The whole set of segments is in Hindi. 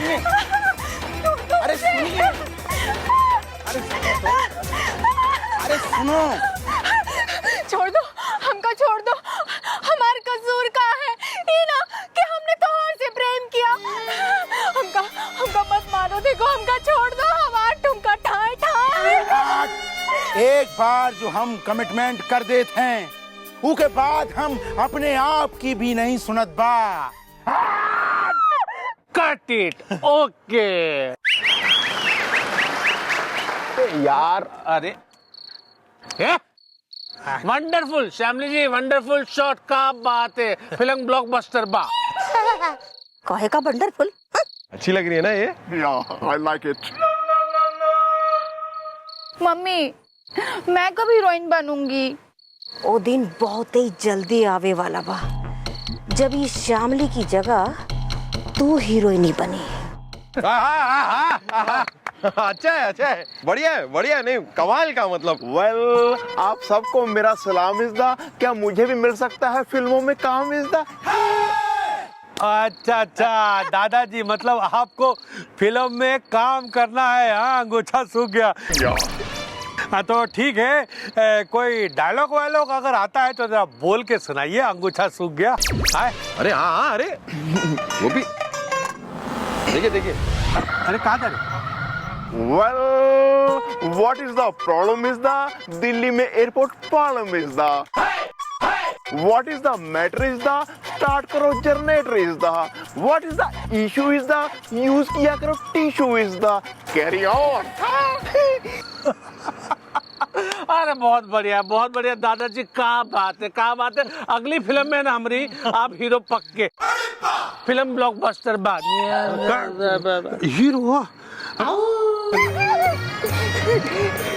सुनिए, अरे सुनिए, अरे सुनो तो, अरे सुनो। छोड़ दो, हमका छोड़ दो। हमार कसूर का है ये ना कि हमने तोहर से प्रेम किया। हमका मत मारो, देखो हमका छोड़ दो। हमार ठुमका ठाए ठाए। एक बार जो हम कमिटमेंट कर देते हैं, उसके बाद हम अपने आप की भी नहीं सुनत बा। Cut it, okay. यार अरे वंडरफुल श्यामली जी, वंडरफुल शॉट। का बात है, फिल्म ब्लॉकबस्टर बा। कहे का वंडरफुल। अच्छी लग रही है ना ये? I like it. मम्मी, मैं कब हीरोइन बनूंगी? ओ दिन बहुत ही जल्दी आवे वाला बा, जब ये श्यामली की जगह तू हीरोइनी बनी। अच्छा है, बढ़िया है, नहीं कमाल का मतलब। वेल, आप सबको मेरा सलाम इज़दा। क्या मुझे भी मिल सकता है फिल्मों में काम इज़दा? अच्छा, दादाजी मतलब आपको फिल्म में काम करना है। हाँ, अंगूठा सूख गया। हाँ तो ठीक है, कोई डायलॉग वायलॉग अगर आता है तो जरा बोल के सुनाइए। अंगूठा सूख गया। अरे हाँ, अरे वो भी देखिए। अरे कहाँ था? Well, what is the problem is the Delhi में airport problem is the what is the matter is the start करो generator is the what is the issue is the use किया करो tissue is the carry on. अरे बहुत बढ़िया दादाजी। क्या बात है। अगली फिल्म में ना हमारी आप हीरो पक्के। फिल्म ब्लॉकबस्टर बाद हीरो।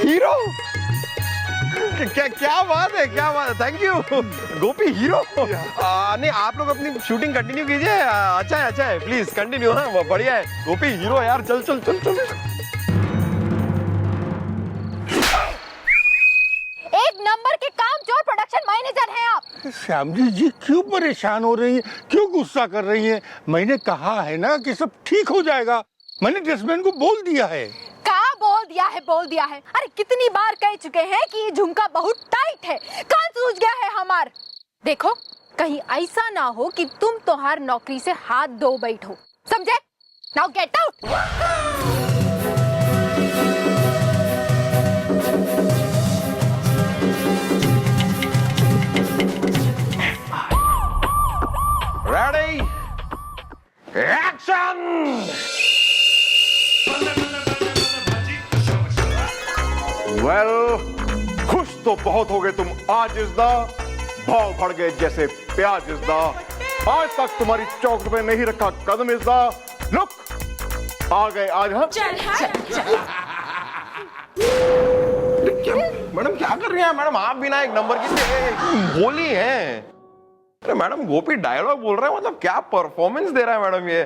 हीरो? क्या बात है, थैंक यू गोपी। हीरो? नहीं, आप लोग अपनी शूटिंग कंटिन्यू कीजिए। अच्छा है, प्लीज कंटिन्यू। हाँ बढ़िया है गोपी। हीरो यार, चल। एक नंबर के कामचोर प्रोडक्शन मैनेजर हैं आप। श्यामली जी क्यों परेशान हो रही है, क्यों गुस्सा कर रही है? मैंने कहा है ना कि सब ठीक हो जाएगा। मैंने ड्रेसमैन को बोल दिया है। बोल दिया है। अरे कितनी बार कह चुके हैं कि ये झुमका बहुत टाइट है, कान सूज गया है हमार। देखो कहीं ऐसा ना हो कि तुम तोहार नौकरी से हाथ धो बैठो, समझे? Now get out. Ready, action. Well, खुश तो बहुत हो गए तुम आज इज़दा, भाव बढ़ गए जैसे प्याज इज़दा। आज तक तुम्हारी चौक पे नहीं रखा कदम इज़दा। लुक, आ गए आज हम। मैडम क्या कर रही हैं मैडम? आप भी ना एक नंबर की होली हैं। अरे मैडम गोपी डायलॉग बोल रहा है, मतलब क्या परफॉर्मेंस दे रहा है मैडम ये।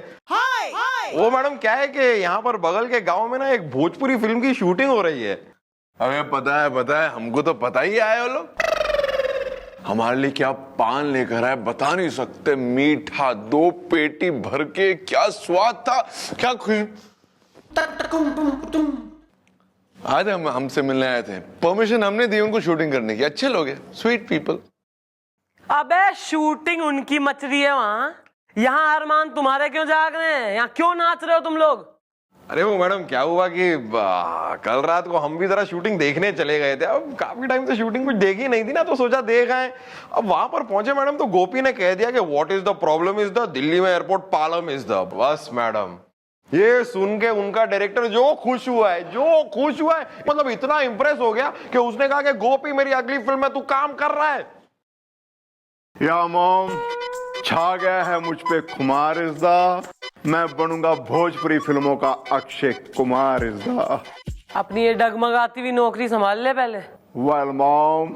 वो मैडम क्या है कि यहाँ पर बगल के गांव में ना एक भोजपुरी फिल्म की शूटिंग हो रही है। हमें पता है, हमको तो पता ही आए वो लोग। हमारे लिए क्या पान लेकर आए बता नहीं सकते। मीठा 2 पेटी भर के, क्या स्वाद था, क्या खुश। आज हमसे मिलने आए थे, परमिशन हमने दी उनको शूटिंग करने की। अच्छे लोग हैं, स्वीट पीपल। अबे शूटिंग उनकी मच रही है वहाँ, यहाँ अरमान तुम्हारे क्यों जाग रहे हैं? यहाँ क्यों नाच रहे हो तुम लोग? अरे वो मैडम क्या हुआ कि कल रात को हम भी जरा शूटिंग देखने चले गए थे। अब काफी टाइम से शूटिंग कुछ देखी नहीं थी ना, तो सोचा देख आए। अब वहां पर पहुंचे मैडम तो गोपी ने कह दिया कि what is the problem is the Delhi में एयरपोर्ट प्रॉब्लम इज द। बस मैडम ये सुन के उनका डायरेक्टर जो खुश हुआ है, मतलब इतना इंप्रेस हो गया कि उसने कहा कि गोपी मेरी अगली फिल्म में तू काम कर रहा है। या मॉम, छा गया है मुझ पे खुमार इज़दा। मैं बनूंगा भोजपुरी फिल्मों का अक्षय कुमार इज़दा। अपनी ये डगमगाती हुई नौकरी संभाल ले पहले। वेल मॉम,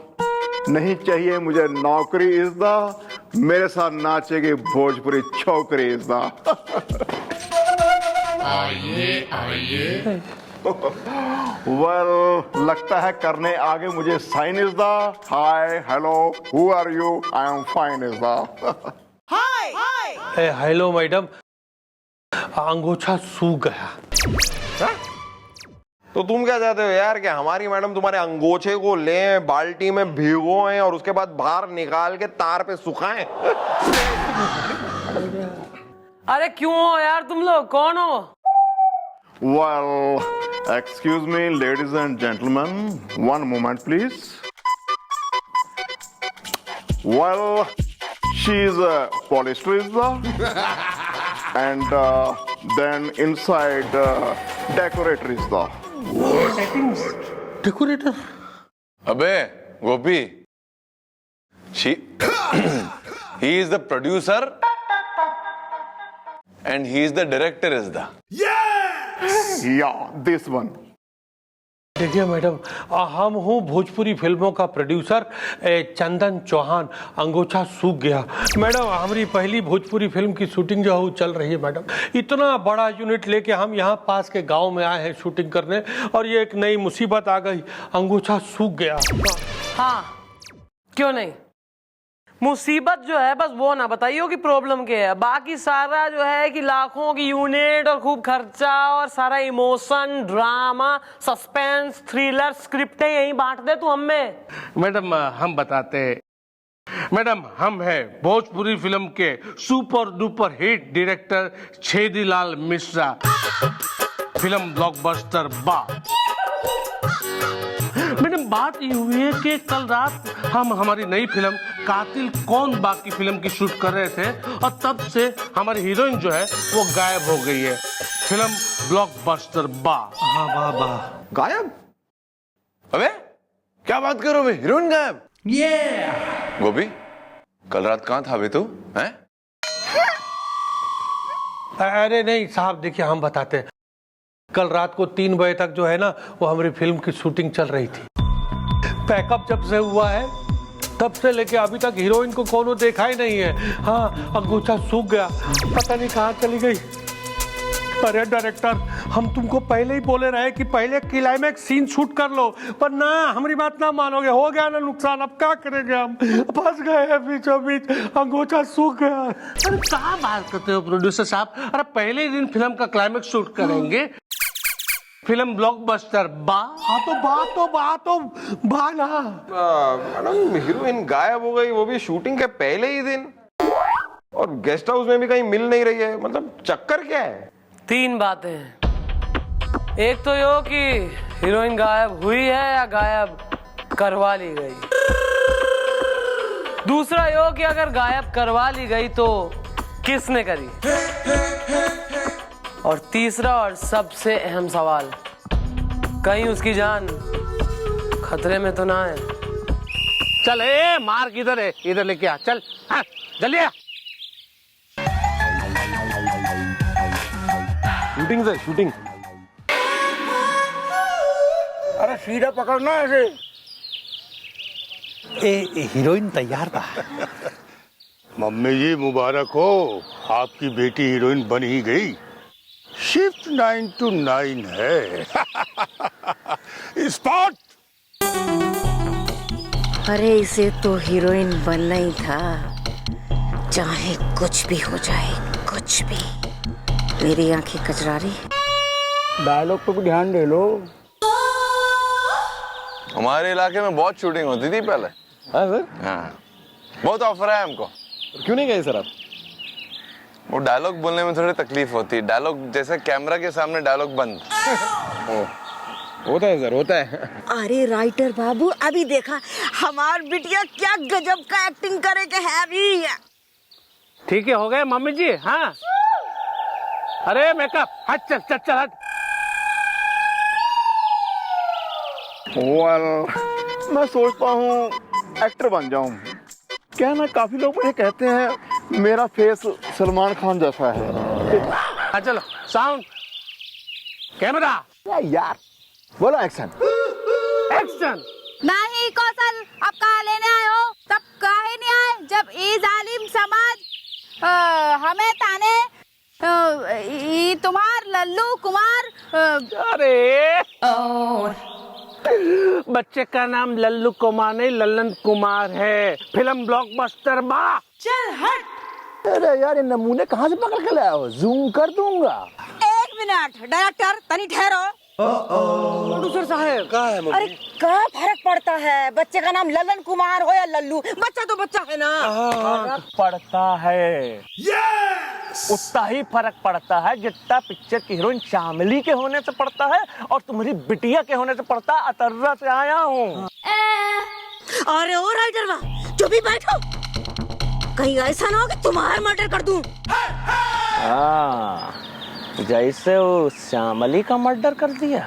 नहीं चाहिए मुझे नौकरी इज़दा, मेरे साथ नाचेगी भोजपुरी छोकरी इज़दा। आइए। वेल, लगता है करने आगे मुझे साइन इज़दा। Hi hello, who are you? I am fine इज़दा। हेलो मैडम, अंगूठा सूख गया। हाँ? तो तुम क्या चाहते हो यार कि हमारी मैडम तुम्हारे अंगोछे को लें, बाल्टी में भिगोएं और उसके बाद बाहर निकाल के तार पे सुखाएं? अरे क्यों हो यार तुम लोग, कौन हो? Well, excuse me, ladies and gentlemen, one moment, please. Well, she is a polyester, and then inside decorator is the. Decorator? अबे गोपी, he is the producer and he is the director is the. Yeah, this one. देखिए मैडम, हम हूँ भोजपुरी फिल्मों का प्रोड्यूसर चंदन चौहान। अंगूठा सूख गया मैडम। हमारी पहली भोजपुरी फिल्म की शूटिंग जो है वो चल रही है मैडम। इतना बड़ा यूनिट लेके हम यहाँ पास के गांव में आए हैं शूटिंग करने, और ये एक नई मुसीबत आ गई, अंगूठा सूख गया। हाँ, क्यों नहीं? मुसीबत जो है बस वो ना बताइए कि प्रॉब्लम क्या है, बाकी सारा जो है कि लाखों की यूनिट और खूब खर्चा और सारा इमोशन, ड्रामा, सस्पेंस, थ्रिलर, स्क्रिप्टें यही बांट दे तू हमें। मैडम हम बताते हैं। मैडम हम हैं भोजपुरी फिल्म के super duper hit director Chhedilal Mishra. Film blockbuster बा। मैडम बात ये हुई है कि कल रात हम हमारी नई फिल्म कातिल कौन बा की फिल्म की शूट कर रहे थे, और तब से हमारी हीरोइन जो है वो गायब हो गई है। फिल्म ब्लॉकबस्टर बा। हाँ वाह वाह। गायब? अबे क्या बात करो बे, हीरोइन गायब? गोपी, कल रात कहाँ था बे तू? हैं? अरे नहीं साहब, देखिए हम बताते हैं। कल रात को 3 बजे तक जो है ना वो हमारी फिल्म की शूटिंग चल रही थी। पैकअप जब से हुआ है तब से लेके अभी तक हीरोइन को कोनो देखा ही नहीं है। हाँ, अंगूठा सूख गया, पता नहीं कहाँ चली गई। अरे डायरेक्टर, हम तुमको पहले ही बोले रहे कि पहले क्लाइमैक्स सीन शूट कर लो, पर ना, हमारी बात ना मानोगे। हो गया ना नुकसान, अब क्या करेंगे हम? फंस गए हैं बीचों बीच, अंगूठा सूख गया। अरे क्या बात करते हो प्रोड्यूसर साहब? अरे पहले ही दिन फिल्म का क्लाइमैक्स शूट करेंगे। फिल्म ब्लॉकबस्टर बा। हाँ तो बा ना। मैडम हीरोइन गायब हो गई, वो भी शूटिंग के पहले ही दिन, और गेस्ट हाउस में भी कहीं मिल नहीं रही है। मतलब चक्कर क्या है? 3 बातें हैं। एक तो यो कि हीरोइन गायब हुई है या गायब करवा ली गई। दूसरा यो कि अगर गायब करवा ली गई तो किसने करी। और तीसरा और सबसे अहम सवाल, कहीं उसकी जान खतरे में तो ना है। चल ए मार किधर है, इधर लेके आ, चल। हाँ, जल्दी आ। शूटिंग से शूटिंग। अरे सीधा पकड़ना ऐसे। हीरोइन तैयार था। मम्मी जी मुबारक हो, आपकी बेटी हीरोइन बन ही गई। शिफ्ट 9 to 9 है। स्पॉट। अरे इसे तो हीरोइन बनना ही था, चाहे कुछ भी हो जाए, कुछ भी। मेरी आंखें कचरारी। डायलॉग पे भी ध्यान दे लो। हमारे इलाके में बहुत शूटिंग होती थी पहले। हाँ सर? हाँ, बहुत ऑफर है हमको। क्यों नहीं गए सर आप? वो डायलॉग बोलने में थोड़ी तकलीफ होती है। डायलॉग जैसे कैमरा के सामने डायलॉग बंद। होता है सर, होता है। अरे राइटर बाबू, अभी देखा हमार बिटिया क्या गजब का एक्टिंग करे के है अभी। ठीक है, हो गए मम्मी जी। हाँ, अरे मेकअप हट, चल चल चल हट। Well, मैं सोचता हूँ एक्टर बन जाऊं। क्या ना, काफी लोग मुझे कहते हैं मेरा फेस सलमान खान जैसा है। हाँ चलो, साउंड, कैमरा, यार बोलो एक्शन। एक्शन। नहीं कौशल, अब कहाँ लेने आए हो? तब काहे नहीं आए जब ये जालिम समाज हमें ताने तुम्हार लल्लू कुमार। अरे बच्चे का नाम लल्लू कुमार नहीं, लल्लन कुमार है। फिल्म ब्लॉकबस्टर बा। चल हट। अरे यार ये नमूने कहाँ से पकड़ के लाया हो? जूम कर दूंगा। 1 मिनट डायरेक्टर तनी ठहरो। प्रोड्यूसर साहब क्या है मम्मी? अरे क्या फर्क पड़ता है? बच्चे का नाम ललन कुमार हो या लल्लू, बच्चा तो बच्चा है ना। फर्क पड़ता है, उतना ही फर्क पड़ता है जितना पिक्चर की हीरोइन शामली के होने से पड़ता है और तुम्हारी बिटिया के होने से पड़ता है। अतर्रा से आया हूँ। अरे ओ राइटर वाह, चुप ही बैठो, कहीं ऐसा ना हो कि तुम्हारा मर्डर कर दूं। हाँ, जैसे वो श्यामली का मर्डर कर दिया।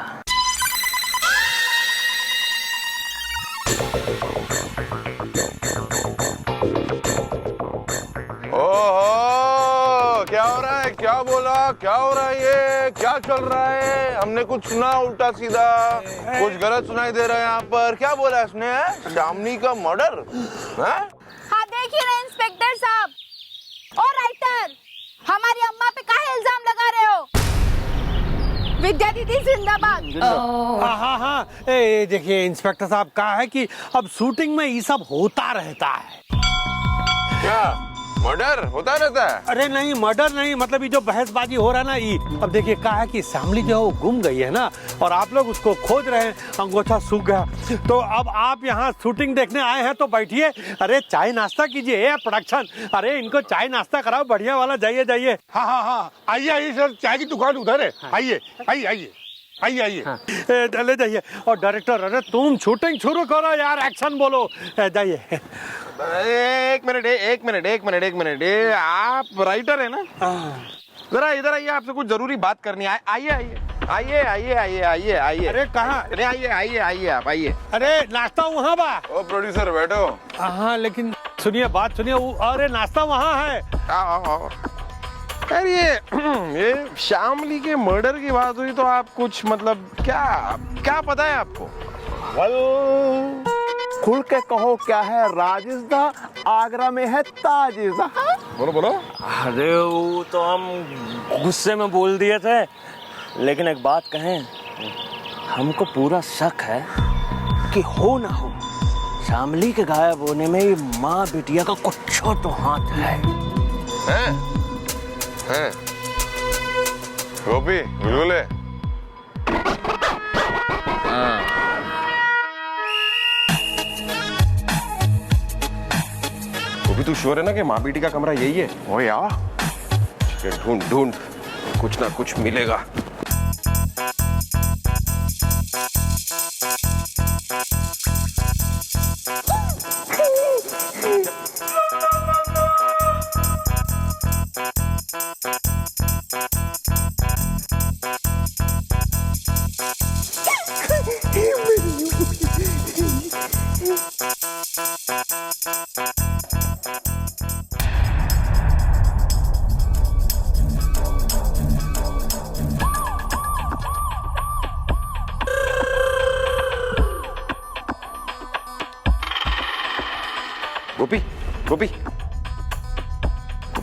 ओहो, क्या हो रहा है? क्या बोला? क्या हो रहा है? ये क्या चल रहा है? हमने कुछ सुना उल्टा सीधा, कुछ गलत सुनाई दे रहा है यहाँ पर। क्या बोला इसने? शामली का मर्डर? हाँ देखिए ना इंस्पेक्टर साहब और राइटर, हमारी अम्मा पे काहे इल्जाम लगा रहे हो? विद्या दीदी जिंदाबाद। हाँ हाँ हाँ, देखिए इंस्पेक्टर साहब, कहा है कि अब शूटिंग में ये सब होता रहता है। क्या मर्डर होता रहता है? अरे नहीं, मर्डर नहीं, मतलब ये जो बहसबाजी हो रहा है ना, ये अब देखिए कहा है कि शामली जो है वो गुम गई है ना, और आप लोग उसको खोज रहे हैं, अंगूठा सूख गया। तो अब आप यहाँ शूटिंग देखने आए हैं तो बैठिए, अरे चाय नाश्ता कीजिए। प्रोडक्शन, अरे इनको चाय नाश्ता कराओ बढ़िया वाला। जाइए जाइए। हाँ हाँ हाँ, आइए आइए सर, चाय की दुकान उधर है। आइए आइए आइए आइए आइए। चले जाइए। और डायरेक्टर, अरे तुम शूटिंग शुरू करो यार, एक्शन बोलो। जाइए। एक मिनट, आप राइटर है ना? जरा इधर आइए, आपसे कुछ जरूरी बात करनी है। आइए। अरे कहाँ? अरे आइए आप आइए। अरे नाश्ता वहाँ बा। ओ प्रोड्यूसर बैठो। हाँ लेकिन सुनिए, बात सुनिए। अरे नाश्ता वहाँ है। आओ। यार ये शामली के मर्डर की बात हुई तो आप कुछ मतलब क्या पता है आपको? खुल के कहो, क्या है राजिस्दा? आगरा में है ताजिस्दा। बोलो। अरे वो तो हम गुस्से में बोल दिए थे, लेकिन एक बात कहें, हमको पूरा शक है कि हो ना हो शामली के गायब होने में ये माँ बिटिया का कुछ तो हाथ है। हैं? गोपी बुलबुले। गोपी तू श्योर है ना कि माँ बेटी का कमरा यही है? ओ यार, ढूंढ कुछ ना कुछ मिलेगा। गोपी,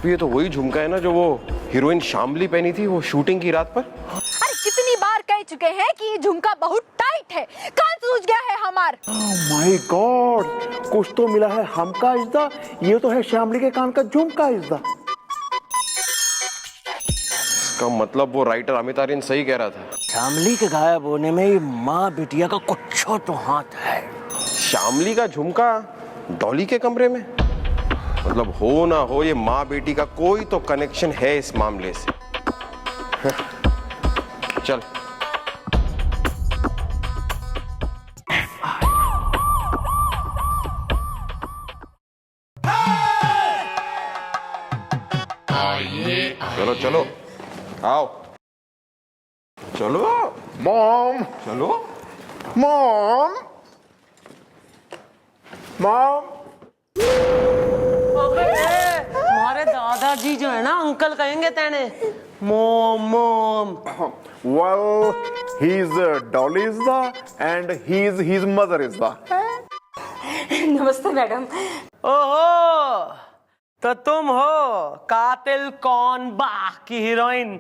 ये तो वही झुमका है ना जो वो हीरोइन शामली पहनी थी वो शूटिंग की रात पर। अरे कितनी बार कह चुके हैं कि ये झुमका बहुत टाइट है, कान सूज गया है हमार। माय गॉड, कुछ तो मिला है हमका इज्दा। ये तो है शामली के कान का झुमका इज्दा। इसका मतलब वो राइटर अमित आर्यन सही कह रहा था। शामली के गायब होने में ये माँ बिटिया का कुछ तो हाथ है। शामली का झुमका डॉली के कमरे में, मतलब हो ना हो ये माँ बेटी का कोई तो कनेक्शन है इस मामले से। चल चलो आओ, चलो मॉम, हमारे दादाजी जो है ना, अंकल कहेंगे तेने। मोम। Well, his dolly is the and his mother is the. नमस्ते मैडम। ओहो, तो तुम हो कातिल कौन बा की हीरोइन?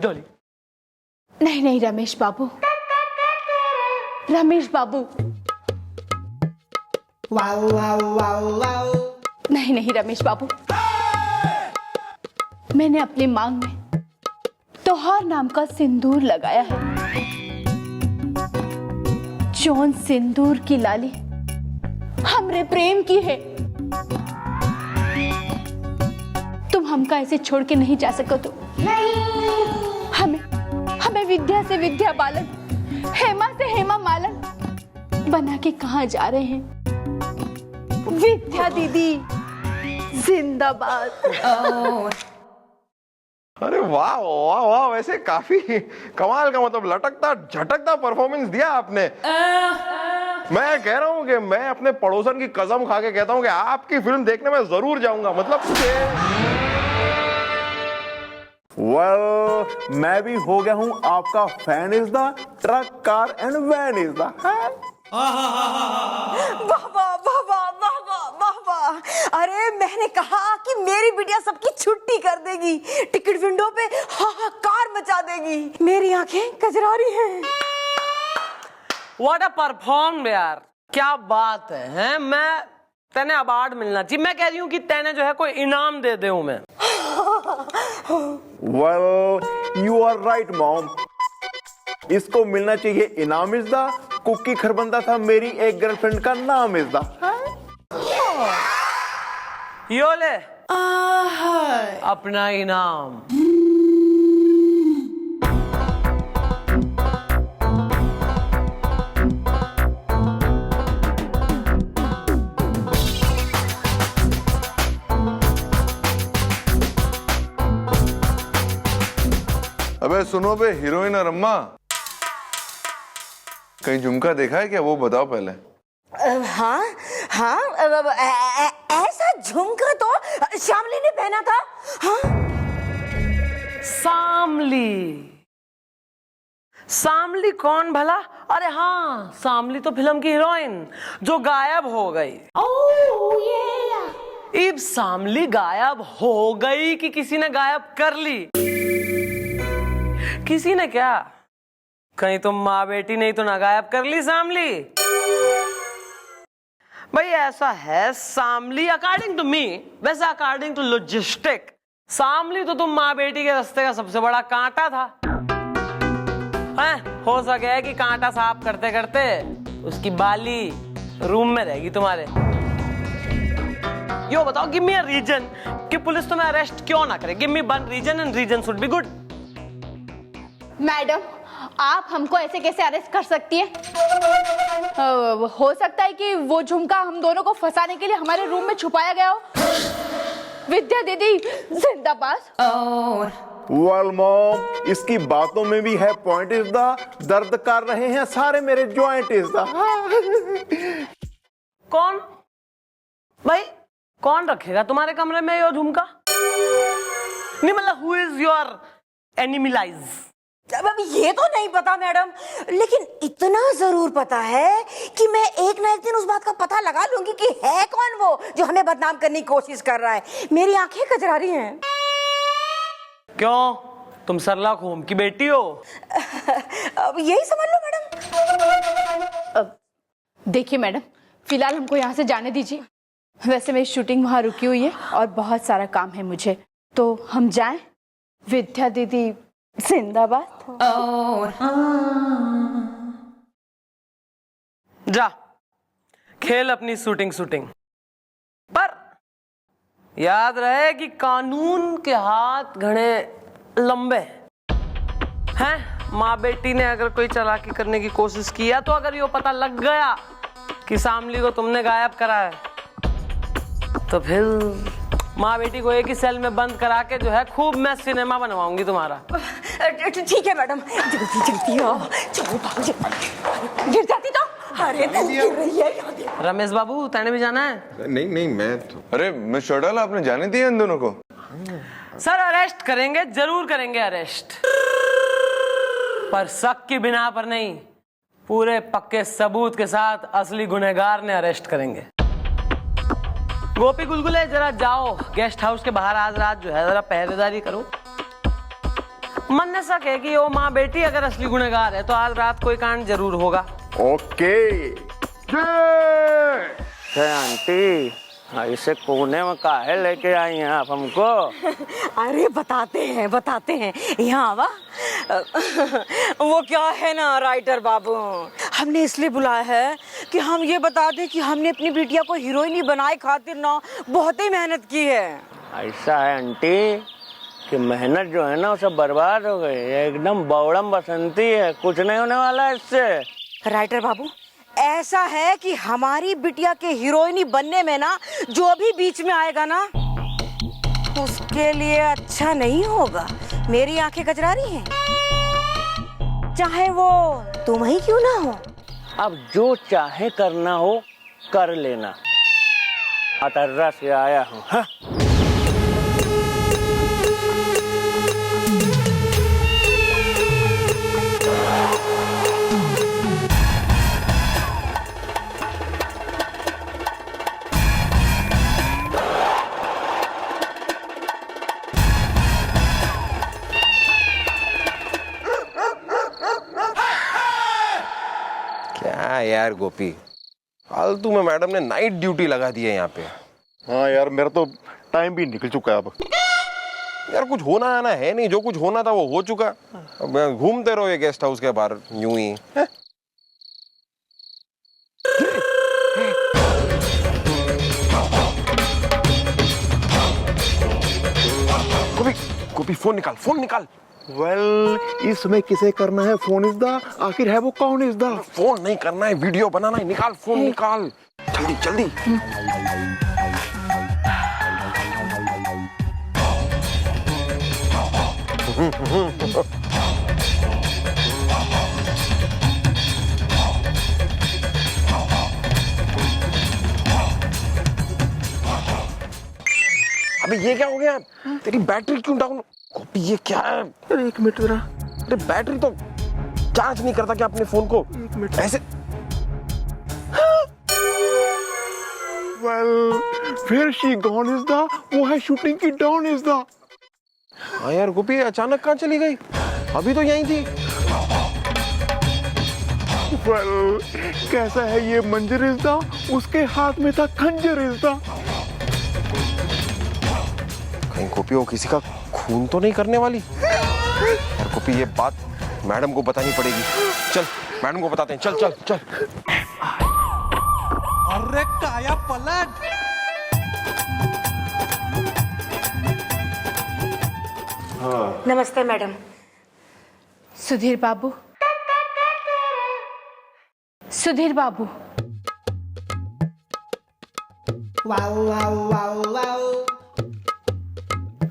डॉली। नहीं रमेश बाबू। Wow. नहीं नहीं रमेश बाबू, मैंने अपनी मांग में त्योहार नाम का सिंदूर लगाया है। जौन सिंदूर की लाली हमरे प्रेम की है, तुम हमका ऐसे छोड़ के नहीं जा सको। तो हमें विद्या से विद्या बालन, हेमा से हेमा मालन बना के कहाँ जा रहे हैं? विद्या दीदी जिंदाबाद। अरे वाह वाह वाह, वैसे काफी कमाल का, मतलब लटकता झटकता परफॉर्मेंस दिया आपने। मैं कह रहा हूँ कि मैं अपने पड़ोसन की कसम खा के कहता हूँ कि आपकी फिल्म देखने में जरूर जाऊंगा। मतलब मैं भी हो गया हूँ आपका fan is the truck car and van is the. वाह वाह वाह वाह वाह वाह वाह वाह। अरे मैंने कहा कि मेरी बिटिया सबकी छुट्टी कर देगी, टिकट विंडो पे हाहाकार मचा देगी। मेरी आंखें कजरारी हैं। व्हाट अ परफॉर्म यार, क्या बात है? मैं तेने अवार्ड मिलना चाहिए। मैं कह रही हूँ कि तेने जो है कोई इनाम दे दे मैं। Well you are right mom, इसको मिलना चाहिए इनाम इज द कुकी खरबंदा था मेरी एक गर्लफ्रेंड का नाम इज द। यो ले अपना इनाम। अबे सुनो बे हीरोइन और अम्मा, कहीं झुमका देखा है क्या? वो बताओ पहले। हाँ हाँ, ऐसा झुमका तो श्यामली ने पहना था। हाँ? सामली कौन भला? अरे हाँ, सामली तो फिल्म की हीरोइन जो गायब हो गई। इब सामली गायब हो गई कि किसी ने गायब कर ली? किसी ने क्या? कहीं तुम माँ बेटी नहीं तो ना गायब कर ली सामली? भाई ऐसा है, सामली अकॉर्डिंग टू मी, वैसे अकॉर्डिंग टू लॉजिस्टिक, सामली तो तुम माँ बेटी के रास्ते का सबसे बड़ा कांटा था। हो सके है कि कांटा साफ करते करते उसकी बाली रूम में रहेगी तुम्हारे। यो बताओ, गिव मी अ रीजन कि पुलिस तुम्हें अरेस्ट क्यों ना करे। Give me one reason and reason should be good. Madam, आप हमको ऐसे कैसे अरेस्ट कर सकती है? हो सकता है कि वो झुमका हम दोनों को फंसाने के लिए हमारे रूम में छुपाया गया हो। विद्या दीदी जिंदाबाद। वेल मॉम, इसकी बातों में भी है पॉइंट इज द, दर्द कर रहे हैं सारे मेरे जॉइंट इज द। कौन भाई, कौन रखेगा तुम्हारे कमरे में ये झुमका? नहीं मतलब हु इज योर एनिमिलाइज? अब ये तो नहीं पता मैडम, लेकिन इतना जरूर पता है कि मैं एक ना एक दिन उस बात का पता लगा लूंगी कि है कौन वो जो हमें बदनाम करने की कोशिश कर रहा है। मेरी आंखें कजरारी हैं। क्यों, तुम सरलाक होम की बेटी हो? अब यही समझ लो मैडम। देखिए मैडम, फिलहाल हमको यहाँ से जाने दीजिए। वैसे मेरी शूटिंग वहाँ रुकी हुई है और बहुत सारा काम है मुझे, तो हम जाएं? विद्या दीदी जिंदाबाद। जा खेल अपनी शूटिंग, पर याद रहे कि कानून के हाथ घने लंबे हैं। माँ बेटी ने अगर कोई चालाकी करने की कोशिश किया तो अगर ये पता लग गया कि सामली को तुमने गायब करा है, तो फिर माँ बेटी को एक ही सेल में बंद करा के जो है खूब मैं सिनेमा बनवाऊंगी तुम्हारा। ठीक है मैडम, जल्दी जल्दी आओ। चलो भाग, गिर जाती तो। अरे गिर रही है। रमेश बाबू, तैने भी जाना है? नहीं मैं तो। अरे मिस्टर डाल, आपने जाने दिया इन दोनों को? सर अरेस्ट करेंगे, जरूर करेंगे अरेस्ट, पर शक की बिना पर नहीं, पूरे पक्के सबूत के साथ असली गुनहगार ने अरेस्ट करेंगे। गोपी गुलगुले, जरा जाओ गेस्ट हाउस के बाहर आज रात जो है जरा पहरेदारी करो। मन ने सके कि वो माँ बेटी अगर असली गुनहगार है तो आज रात कोई कांड जरूर होगा। ओके। आंटी, इसे कोने में काहे लेके आई हैं आप हमको? अरे बताते हैं यहाँ आवा। वो क्या है ना राइटर बाबू, हमने इसलिए बुलाया है कि हम ये बता दें कि हमने अपनी बिटिया को हीरोइनी बनाए खातिर ना बहुत ही मेहनत की है। ऐसा है आंटी कि मेहनत जो है ना वो सब बर्बाद हो गई, एकदम बौड़म बसंती है, कुछ नहीं होने वाला है इससे। राइटर बाबू, ऐसा है कि हमारी बिटिया के हीरोइनी बनने में ना जो भी बीच में आएगा ना उसके लिए अच्छा नहीं होगा। मेरी आंखें कजरारी हैं, चाहे वो तुम ही क्यों ना हो। अब जो चाहे करना हो कर लेना, अतर्रा से आया हूँ। हाँ? क्या यार गोपी, फालतू में मैडम ने नाइट ड्यूटी लगा दी है यहाँ पे। हाँ यार, मेरा तो टाइम भी निकल चुका है अब। यार कुछ होना आना है नहीं, जो कुछ होना था वो हो चुका। अब घूमते रहो ये गेस्ट हाउस के बाहर यूं ही। गोपी गोपी, फोन निकाल। वेल, इस समय किसे करना है फोन इस दा, आखिर है वो कौन इस दा? फोन नहीं करना है, वीडियो बनाना है। निकाल फोन, निकाल जल्दी। अबे ये क्या हो गया? तेरी बैटरी क्यों डाउन? कॉपी ये क्या है? एक मिनट जरा। अरे बैटरी तो चार्ज नहीं करता क्या अपने फोन को? एक मिनट ऐसे। वेल, फिर शी गॉन इज दा, वो है शूटिंग की डॉन इज दा। हाँ यार गोपी, अचानक कहाँ चली गई? अभी तो यहीं थी। वेल, कैसा है ये मंजर इज दा, उसके हाथ में था खंजर इज दा। कहीं गोपी वो किसी का खून तो नहीं करने वाली? यार गोपी ये बात मैडम को बतानी पड़ेगी। चल मैडम को बताते हैं, चल। अरे काया पलट। नमस्ते मैडम। सुधीर बाबू,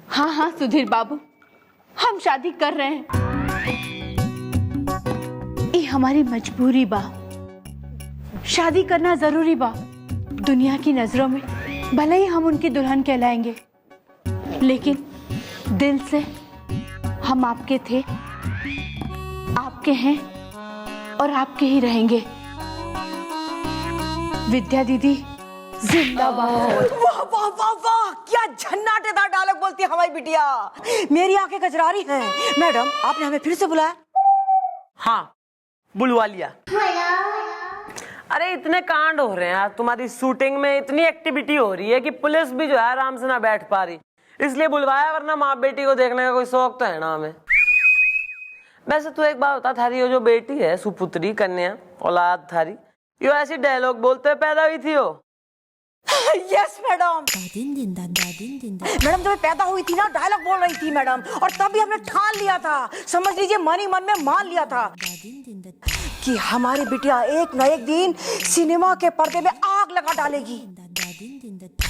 हाँ सुधीर बाबू, हम शादी कर रहे हैं। ये हमारी मजबूरी बा, शादी करना जरूरी बा। दुनिया की नजरों में भले ही हम उनकी दुल्हन कहलाएंगे, लेकिन दिल से हम आपके थे, आपके हैं और आपके ही रहेंगे। विद्या दीदी जिंदाबाद। वाह वाह वाह वाह, क्या झन्नाटेदार डायलॉग बोलती है हमारी बिटिया। मेरी आंखें कजरारी हैं। मैडम, आपने हमें फिर से बुलाया? हाँ, बुलवा लिया। अरे इतने कांड हो रहे हैं यार, तुम्हारी शूटिंग में इतनी एक्टिविटी हो रही है कि पुलिस भी जो है आराम से ना बैठ पा रही, इसलिए बुलवाया। वरना माँ बेटी को देखने का कोई शौक तो है ना हमें। वैसे तू एक बात बता, थारी वो जो बेटी है, सुपुत्री, कन्या, औलाद थारी, यो ऐसी डायलॉग बोलते पैदा हुई थी हो? Yes madam. मैडम जब पैदा हुई थी ना, डायलॉग बोल रही थी मैडम, और तभी हमने ठान लिया था, समझ लीजिए मन ही मन में मान लिया था कि हमारी बिटिया एक न एक दिन सिनेमा के पर्दे में आग लगा डालेगी।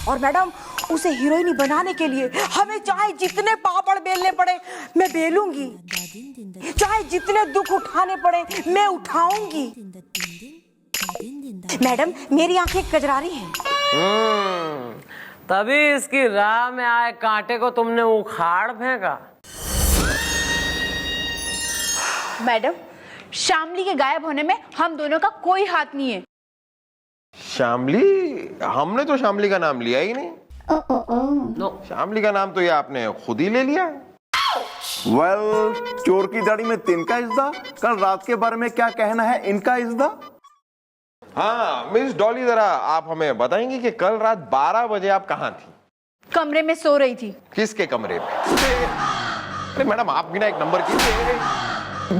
और मैडम, उसे हीरोइनी बनाने के लिए हमें चाहे जितने पापड़ बेलने पड़े मैं बेलूंगी, चाहे जितने दुख उठाने पड़े मैं उठाऊंगी। मैडम, मेरी आंखें कजरारी हैं। तभी इसकी राह में आए कांटे को तुमने उखाड़ फेंका। मैडम, शामली के गायब होने में हम दोनों का कोई हाथ नहीं है। शामली? हमने तो शामली का नाम लिया ही नहीं। शामली का नाम तो ये आपने खुद ही ले लिया। वेल, चोर की दाढ़ी में तिनका इज्दा, कल रात के बारे में क्या कहना है इनका इज्दा? हाँ मिस डॉली, जरा आप हमें बताएंगी कि कल रात 12 बजे आप कहाँ थी? कमरे में सो रही थी। किसके कमरे में? अरे मैडम, आप बिना एक नंबर की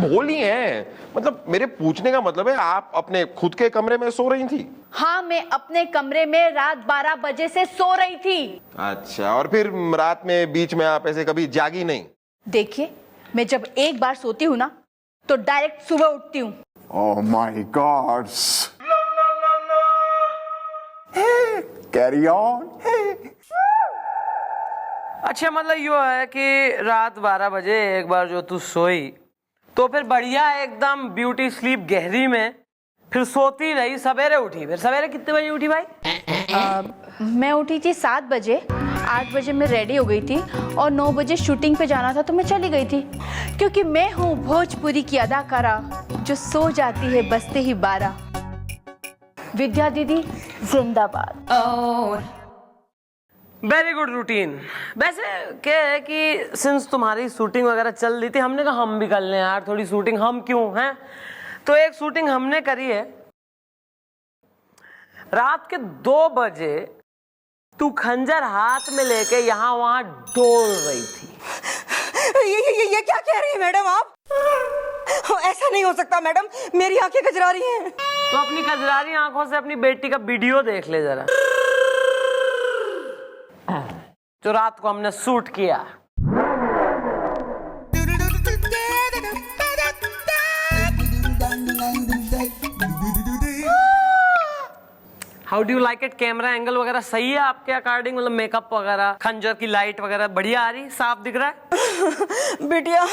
बोली हैं। मतलब मेरे पूछने का मतलब है, आप अपने खुद के कमरे में सो रही थी? हाँ, मैं अपने कमरे में रात 12 बजे से सो रही थी। अच्छा, और फिर रात में बीच में आप ऐसे कभी जागी नहीं? देखिए, मैं जब एक बार सोती हूँ ना तो डायरेक्ट सुबह उठती हूँ। Oh my God. Hey, carry on. Hey. अच्छा, मतलब यो है कि रात 12 बजे एक बार जो तू सोई तो फिर बढ़िया एकदम ब्यूटी स्लीप गहरी में फिर सोती रही, सवेरे उठी। फिर सवेरे कितने बजे उठी भाई? मैं उठी थी 7 बजे, 8 बजे मैं रेडी हो गई थी और 9 बजे शूटिंग पे जाना था तो मैं चली गई थी, क्योंकि मैं हूँ भोजपुरी की अदाकारा जो सो जाती है बजते ही 12। विद्या दीदी जिंदाबाद। Very good routine. वैसे क्या है कि सिंस तुम्हारी शूटिंग वगैरह चल रही थी, हमने कहा हम भी कर लें यार थोड़ी शूटिंग, हम क्यों हैं। तो एक शूटिंग हमने करी है। रात के 2 बजे तू खंजर हाथ में लेके यहाँ वहां डोल रही थी। ये क्या कह रही है मैडम आप? ऐसा नहीं हो सकता मैडम, मेरी आंखें कजरा रही हैं। तो अपनी कजरारी आंखों से अपनी बेटी का वीडियो देख ले जरा, जो रात को हमने शूट किया। How do you like it? Camera angle वगैरह सही है आपके अकॉर्डिंग? मतलब मेकअप वगैरह, खंजर की लाइट वगैरह बढ़िया आ रही, साफ दिख रहा है? बिटिया,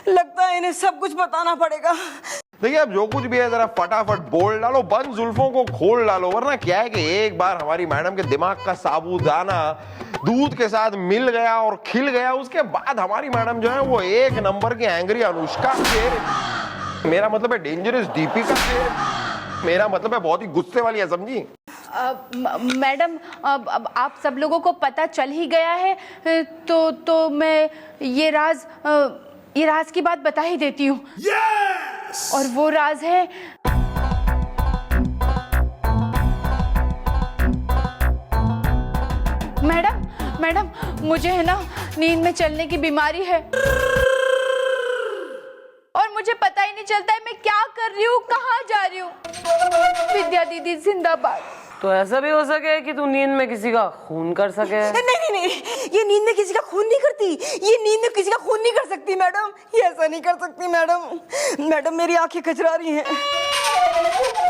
लगता है इन्हें सब कुछ बताना पड़ेगा। देखिए, अब जो कुछ भी है जरा फटाफट बोल डालो, बंद जुल्फों को खोल डालो, वरना क्या है कि एक बार हमारी मैडम के दिमाग का साबूदाना दूध के साथ मिल गया और खिल गया, उसके बाद हमारी मैडम जो है वो एक नंबर की एंग्री अनुष्का शेर, मेरा मतलब है डेंजरस दीपिका शेर, मेरा मतलब है बहुत ही गुस्से वाली है, समझी? मैडम, अब आप सब लोगों को पता चल ही गया है तो मैं ये राज की बात बता ही देती हूँ। yes! और वो राज है मैडम, मुझे है ना नींद में चलने की बीमारी है और मुझे पता ही नहीं चलता है मैं क्या कर रही हूँ, कहाँ जा रही हूँ। विद्या दीदी जिंदाबाद। तो ऐसा भी हो सके कि तू नींद में किसी का खून कर सके? नहीं, ये नींद में किसी का खून नहीं करती, ये नींद में किसी का खून नहीं कर सकती मैडम, ये ऐसा नहीं कर सकती मैडम, मेरी आंखें कचरा रही हैं।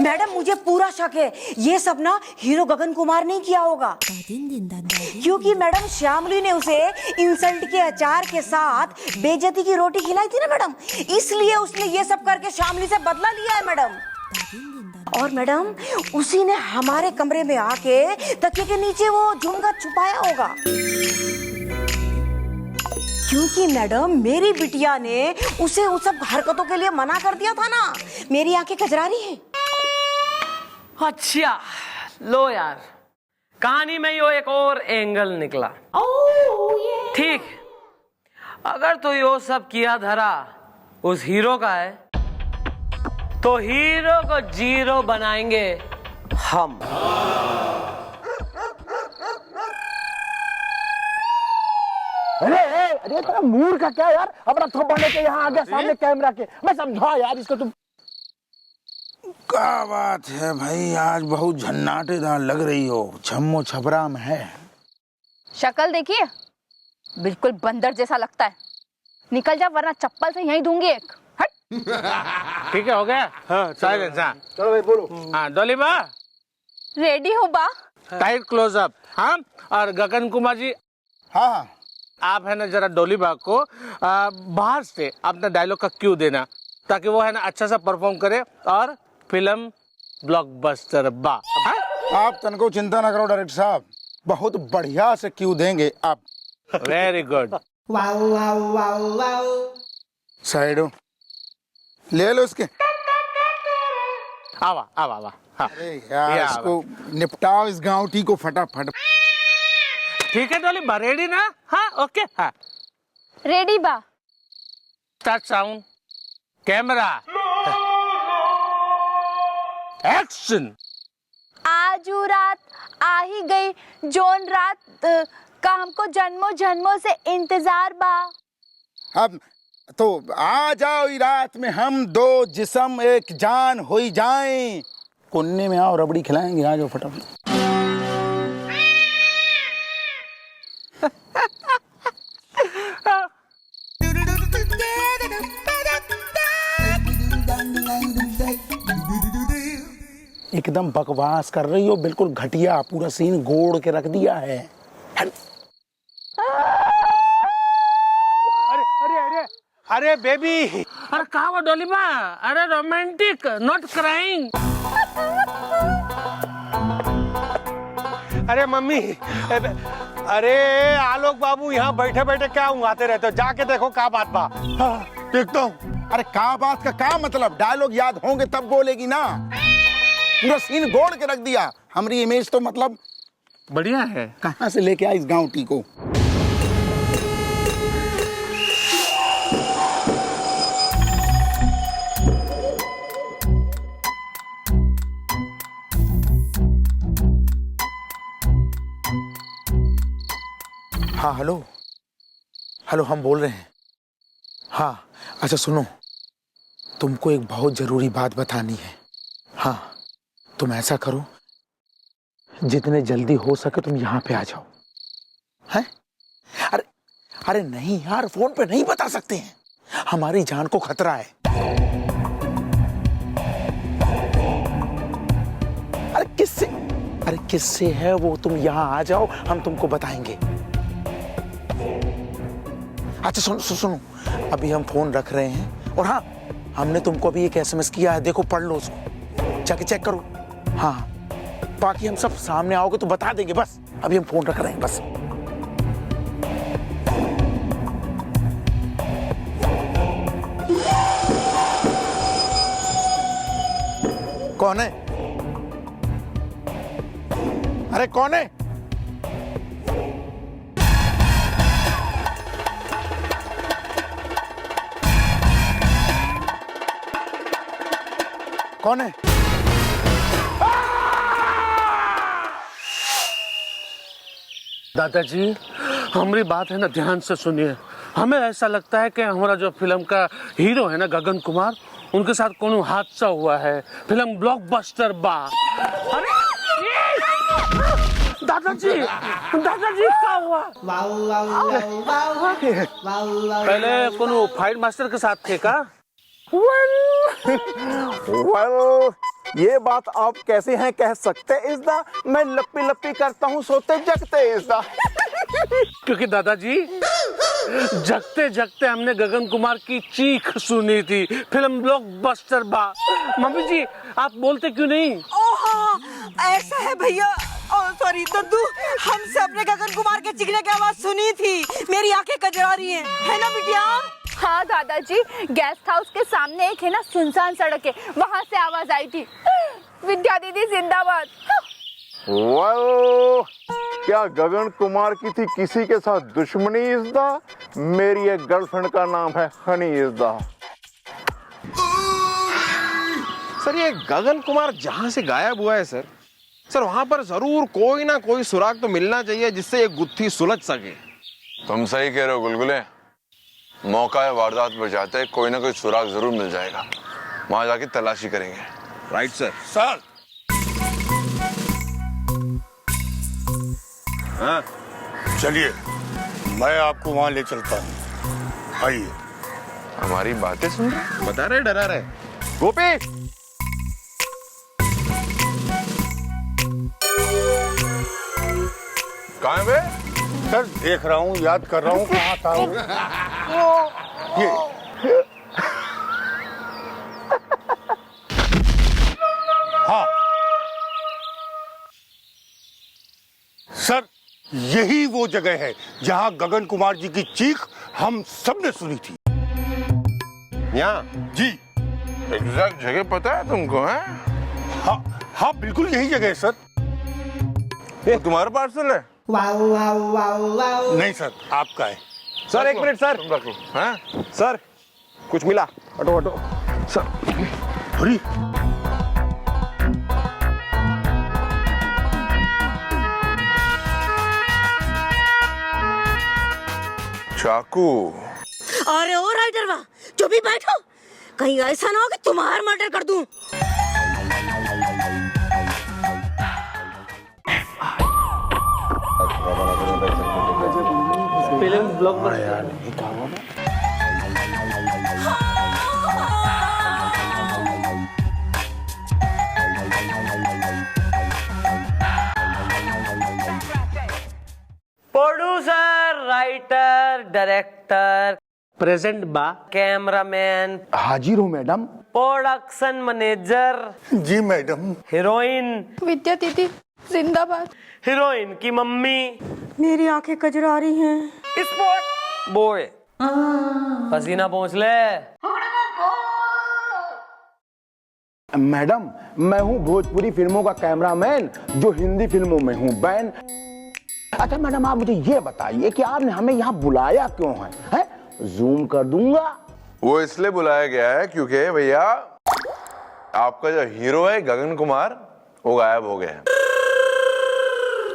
मैडम, मुझे पूरा शक है ये सब ना हीरो गगन कुमार ने किया होगा, क्योंकि मैडम श्यामली ने उसे इंसल्ट के अचार के साथ बेइज्जती की रोटी खिलाई थी ना मैडम, इसलिए उसने ये सब करके श्यामली से बदला लिया है मैडम। और मैडम, उसी ने हमारे कमरे में आके तकिए के नीचे वो झुमका छुपाया होगा, क्योंकि मैडम मेरी बिटिया ने उसे उस सब हरकतों के लिए मना कर दिया था ना। मेरी आंखें कजरा रही हैं। अच्छा लो यार, कहानी में यो एक और एंगल निकला। ठीक, अगर तो यो सब किया धरा उस हीरो का है तो हीरो को जीरो बनाएंगे हम। अरे तेरा मूड का क्या यार, अपना थप्पड़ लेके यहाँ आ गया सामने कैमरा के। मैं समझा यार इसको, तुम क्या बात है भाई, आज बहुत झन्नाटेदार लग रही हो, छम्मो छपरा में है। शक्ल देखिए, बिल्कुल बंदर जैसा लगता है। निकल जा वरना चप्पल से यहीं दूंगी एक। हट। ठीक है, हो गया। हाँ, साइलेंस। हाँ चलो भाई बोलो। हाँ, डॉली बा रेडी हो बा? Tight closeup. हाँ, और गगन कुमार जी, हाँ, आप है ना जरा डोली बाग को बाहर से अपना डायलॉग का क्यू देना, ताकि वो है ना अच्छा सा परफॉर्म करे और फिल्म ब्लॉकबस्टर बा। आप तन को चिंता ना करो डायरेक्टर साहब, बहुत बढ़िया से क्यू देंगे आप। Very good. साइडो ले लो इसके। आवा आवा आवा। हाँ। अरे यार, इसको निपटाओ इस गांवटी को फटाफट। ठीक है डॉली बा, रेडी ना? हाँ, ओके। हाँ, रेडी बा। Start sound, camera, action. आजू रात आ ही गई जोन रात का हमको जन्मों जन्मों से इंतजार बा। अब तो आ जाओ ई रात में हम दो जिस्म एक जान होई जाएं। कोने में आओ, रबड़ी खिलाएंगे, आ जाओ फटाफट। एकदम बकवास कर रही हो, बिल्कुल घटिया, पूरा सीन गोड़ के रख दिया है। अरे बेबी, अरे कहा वो डोलीबा, अरे रोमांटिक नॉट क्राइंग। अरे मम्मी, अरे आलोक बाबू यहाँ बैठे बैठे क्या आते रहते हो, जाके देखो क्या बात बा। देखता हूँ। अरे का बात का का मतलब, डायलॉग याद होंगे तब बोलेगी ना। पूरा सीन गोड़ के रख दिया। हमारी इमेज तो मतलब बढ़िया है। कहाँ से लेके आई इस गाँवटी को। हाँ हेलो हेलो, हम बोल रहे हैं। हाँ अच्छा सुनो, तुमको एक बहुत जरूरी बात बतानी है। हाँ तुम ऐसा करो, जितने जल्दी हो सके तुम यहाँ पे आ जाओ। हैं? अरे नहीं यार, फोन पे नहीं बता सकते हैं, हमारी जान को खतरा है। अरे किससे है वो, तुम यहाँ आ जाओ, हम तुमको बताएंगे। अच्छा सुनो, अभी हम फोन रख रहे हैं, और हाँ हमने तुमको अभी एक SMS किया है, देखो पढ़ लो उसको, जाके चेक करो। हाँ बाकी हम सब सामने आओगे तो बता देंगे, बस अभी हम फोन रख रहे हैं बस। कौन है? अरे कौन है? कौन है? दादाजी हमारी बात है ना, ध्यान से सुनिए। हमें ऐसा लगता है कि हमारा जो फिल्म का हीरो है ना गगन कुमार, उनके साथ कोनो हादसा हुआ है, फिल्म ब्लॉकबस्टर बा। अरे दादाजी क्या हुआ? पहले कोनो फाइट मास्टर के साथ थे का? वेल ये बात आप कैसे हैं कह सकते इस दा, मैं लप्पी लप्पी करता हूँ सोते जगते इस दा। क्योंकि दादाजी जगते जगते हमने गगन कुमार की चीख सुनी थी, फिल्म ब्लॉकबस्टर बा। मम्मी जी आप बोलते क्यों नहीं? ओह ऐसा है भैया, सॉरी दद्दू, हम सब ने गगन कुमार के चीखने की आवाज सुनी थी, मेरी आंखें कजरा रही हैं, है ना बिटिया? हाँ दादाजी, गेस्ट हाउस के सामने एक है ना सुनसान सड़क है, वहाँ से आवाज आई थी। विद्या दीदी जिंदाबाद। वेल क्या गगन कुमार की थी किसी के साथ दुश्मनी इस दा? मेरी एक गर्लफ्रेंड का नाम है हनी इस दा। सर ये गगन कुमार जहां से गायब हुआ है सर वहां पर जरूर कोई ना कोई सुराग तो मिलना चाहिए जिससे ये गुत्थी सुलझ सके। तुम सही कह रहे हो गुलगुले, मौका है वारदात पर जाते कोई ना कोई सुराग जरूर मिल जाएगा, वहां जाके तलाशी करेंगे। Right sir. सर हाँ चलिए मैं आपको वहां ले चलता हूँ, आइए। हमारी बातें सुन रहे? बता रहे डरा रहे। गोपी कहाँ है बे? सर देख रहा हूँ, याद कर रहा हूँ कहाँ था ये। हाँ सर यही वो जगह है जहाँ गगन कुमार जी की चीख हम सबने सुनी थी। यहाँ जी एग्जैक्ट जगह पता है तुमको? है हाँ बिल्कुल यही जगह है सर। ये तुम्हारा पार्सल है? नहीं सर आपका है। सर एक मिनट सर। तुम रख लो। हैं? सर कुछ मिला, हटो हटो। सर अरे चाकू। अरे ओ राइटर वाह, चुप ही बैठो, कहीं ऐसा ना हो कि तुम्हारा मर्डर कर दूं। Film blockbuster producer, writer, director, present बा, कैमरामैन, हाजिर हूँ मैडम। प्रोडक्शन मैनेजर, जी मैडम। हीरोइन, विद्या दीदी जिंदाबाद। हीरोइन की मम्मी, मेरी आंखें कजरा रही हैं। स्पॉट बॉय, पसीना पोंछ ले। मैडम, मैं हूँ भोजपुरी फिल्मों का कैमरामैन जो हिंदी फिल्मों में हूँ बैन। अच्छा मैडम, आप मुझे ये बताइए कि आपने हमें यहाँ बुलाया क्यों है? जूम कर दूंगा। वो इसलिए बुलाया गया है क्योंकि भैया आपका जो हीरो है गगन कुमार वो गायब हो गया है,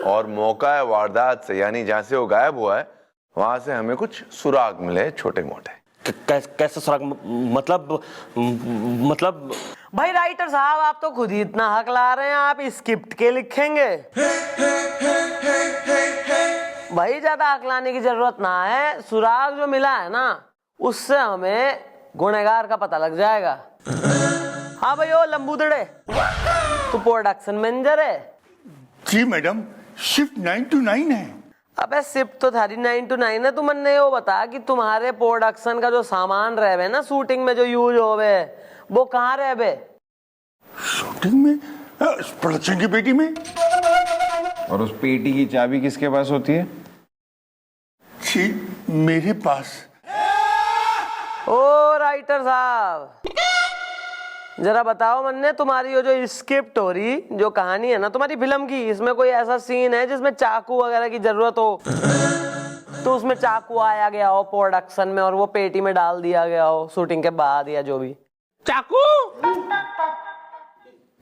और मौका है वारदात से, यानी जहां से वो गायब हुआ है वहां से हमें कुछ सुराग मिले छोटे मोटे। कैसे सुराग? मतलब भाई राइटर साहब, आप तो खुद ही इतना हक ला रहे हैं, आप स्क्रिप्ट के लिखेंगे। भाई ज्यादा हक लाने की जरूरत ना है, सुराग जो मिला है ना उससे हमें गुनहगार का पता लग जाएगा। हाँ भाई, ओ लंबूदड़े, तू प्रोडक्शन मैनेजर है? जी मैडम, शिफ्ट 9 to 9 है। अबे शिफ्ट तो थारी 9 to 9 है। तू मन्ने वो बता कि तुम्हारे प्रोडक्शन का जो सामान रहे ना शूटिंग में जो यूज होवे वो कहाँ रहे? शूटिंग में? प्रोडक्शन की पेटी में। और उस पेटी की चाबी किसके पास होती है? जी मेरे पास। ओ राइटर साहब, जरा बताओ मन्ने, तुम्हारी वो जो स्क्रिप्ट हो रही, जो कहानी है ना तुम्हारी फिल्म की, इसमें कोई ऐसा सीन है जिसमें चाकू वगैरह की जरूरत हो? तो उसमें चाकू आया गया हो प्रोडक्शन में और वो पेटी में डाल दिया गया हो शूटिंग के बाद या जो भी? चाकू?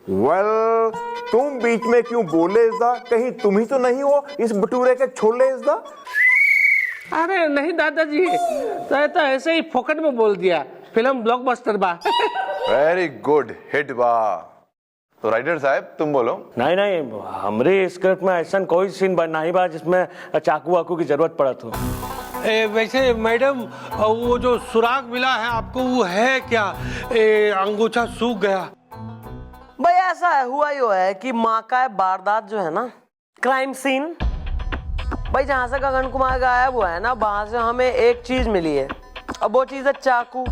वेल, तुम बीच में क्यों बोले इसदा? कहीं तुम ही तो नहीं हो इस भटूरे के छोले इसदा? अरे नहीं दादाजी, तो ऐसे ही फोकट में बोल दिया। फिल्म ब्लॉकबस्टर बा। वेरी गुड, हिट बा। तो राइटर साहब तुम बोलो। नहीं, हमारे स्क्रिप्ट में ऐसा कोई सीन नहीं बा जिसमें चाकू वाकू की जरूरत पड़ा तो। वैसे मैडम, वो जो सुराग मिला है आपको वो है क्या? अंगूठा सूख गया। भाई ऐसा है, हुआ ही है कि माँ का वारदात जो है ना, क्राइम सीन, भाई जहां से गगन कुमार गायब हुआ है ना वहां से हमें एक चीज मिली है, अब वो चीज है चाकू।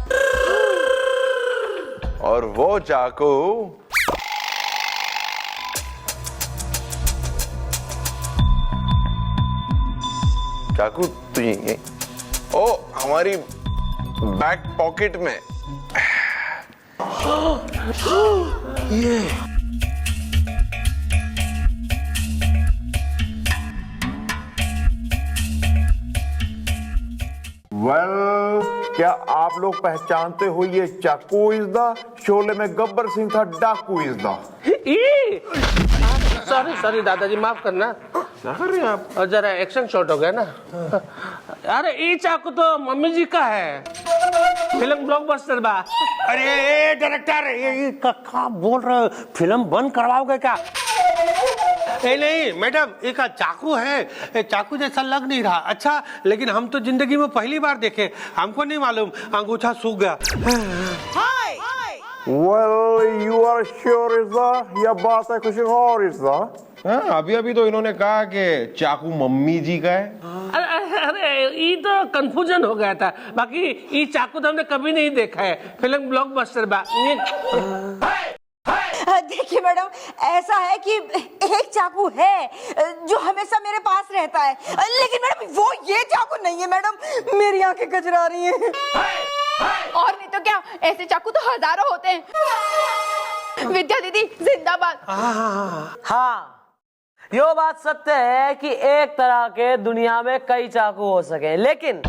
और वो चाकू तुझे ओ हमारी बैक पॉकेट में। ये वेल, क्या आप लोग पहचानते हो ये चाकू इज द? शोले में गब्बर सिंह था डाकू इज द। सॉरी दादाजी, माफ करना। और जरा एक्शन शॉट हो गया ना। अरे ये चाकू तो मम्मी जी का है, फिल्म ब्लॉकबस्टर बा। अरे डायरेक्टर, ये क्या बोल रहे हो? फिल्म बंद करवाओगे क्या? नहीं मैडम, एक चाकू है, चाकू जैसा लग नहीं रहा। अच्छा, लेकिन हम तो जिंदगी में पहली बार देखे, हमको नहीं मालूम अंगूठा सूख गया। Well, you are sure is the? या बात है कुछ और इज द? अभी तो इन्होंने कहा कि चाकू मम्मी जी का है। अरे ये तो कंफ्यूजन हो गया था, बाकी ये चाकू तो हमने कभी नहीं देखा है, फिल्म ब्लॉकबस्टर बा। देखिए मैडम, ऐसा है कि एक चाकू है जो हमेशा मेरे पास रहता है, लेकिन मैडम वो ये चाकू नहीं है। मैडम मेरी आंखें कजरा रही हैं। और नहीं तो क्या, ऐसे चाकू तो हजारों होते हैं। विद्या दीदी जिंदाबाद। हाँ, यो बात सत्य है कि एक तरह के दुनिया में कई चाकू हो सके, लेकिन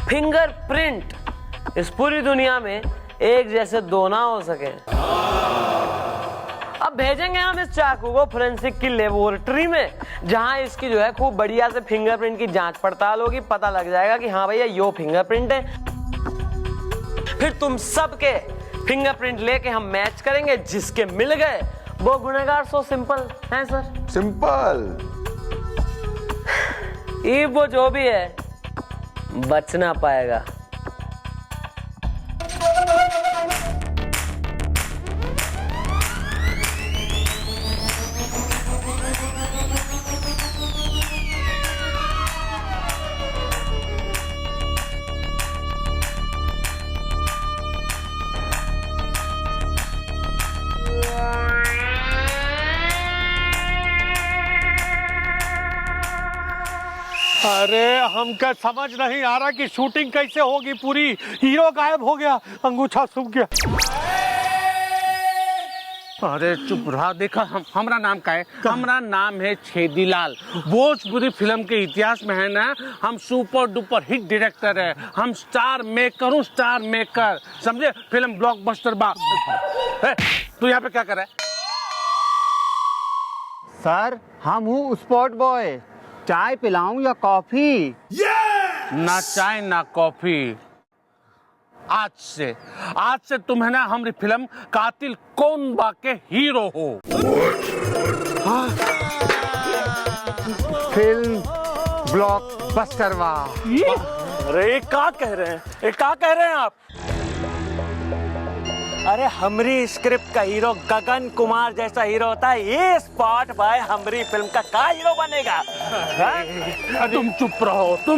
फिंगरप्रिंट इस पूरी दुनिया में एक जैसे दो ना हो सके। अब भेजेंगे हम इस चाकू को फोरेंसिक की लेबोरेटरी में, जहां इसकी जो है खूब बढ़िया से फिंगरप्रिंट की जांच पड़ताल होगी, पता लग जाएगा कि हाँ भैया यो फिंगरप्रिंट है। फिर तुम सबके फिंगरप्रिंट लेके हम मैच करेंगे, जिसके मिल गए वो गुनहगार। सो सिंपल है सर। सिंपल। ये वो जो भी है बच ना पाएगा। अरे हमका समझ नहीं आ रहा कि शूटिंग कैसे होगी पूरी। हीरो गायब हो गया, अंगूठा सूख गया। अरे चुप रहा। देखा हमारा नाम का है, हमारा नाम है छेदीलाल। भोजपुरी फिल्म के इतिहास में है ना, हम सुपर डुपर हिट डायरेक्टर है। हम स्टार मेकर हूँ, स्टार मेकर, समझे? फिल्म ब्लॉकबस्टर बा। तू यहाँ पे क्या कर रहा है? सर हम हूँ स्पॉट बॉय, चाय पिलाऊं या कॉफी? ना चाय ना कॉफी। आज से तुम है ना हमारी फिल्म कातिल कौन बा के हीरो हो। फिल्म ब्लॉकबस्टर बा। अरे क्या कह रहे हैं, ये क्या कह रहे हैं आप? अरे हमरी स्क्रिप्ट का हीरो गगन कुमार जैसा हीरो होता है, ये स्पॉट बॉय हमरी फिल्म का क्या हीरो बनेगा? तुम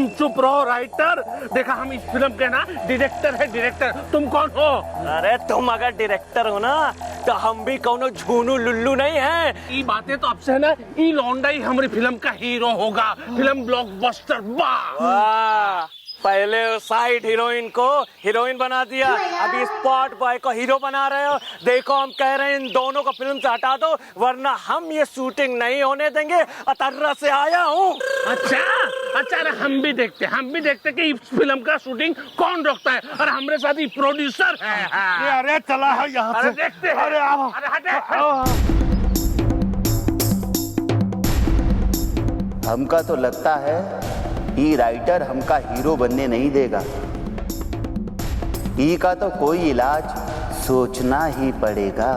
चुप रहो राइटर। देखा हम इस फिल्म के ना डायरेक्टर है, डायरेक्टर। तुम कौन हो? अरे तुम अगर डायरेक्टर हो ना तो हम भी कौनो झूनू लुल्लू नहीं है। ये बातें तो अब से है ना, ये लौंडा ही हमारी फिल्म का हीरो होगा। फिल्म ब्लॉकबस्टर वाह। पहले साइड हीरोइन को हीरोइन बना दिया, अभी स्पॉट बॉय को हीरो बना रहे हो। देखो हम कह रहे हैं इन दोनों को फिल्म से हटा दो, वरना हम ये शूटिंग नहीं होने देंगे। अतर्रा से आया हूँ। अच्छा हम भी देखते कि इस फिल्म का शूटिंग कौन रोकता है। और हमारे साथ ही प्रोड्यूसर है। अरे चला है यहाँ से। देखते हैं। अरे आओ। अरे हटे। हमका तो लगता है ये राइटर हमका हीरो बनने नहीं देगा। ई का तो कोई इलाज सोचना ही पड़ेगा।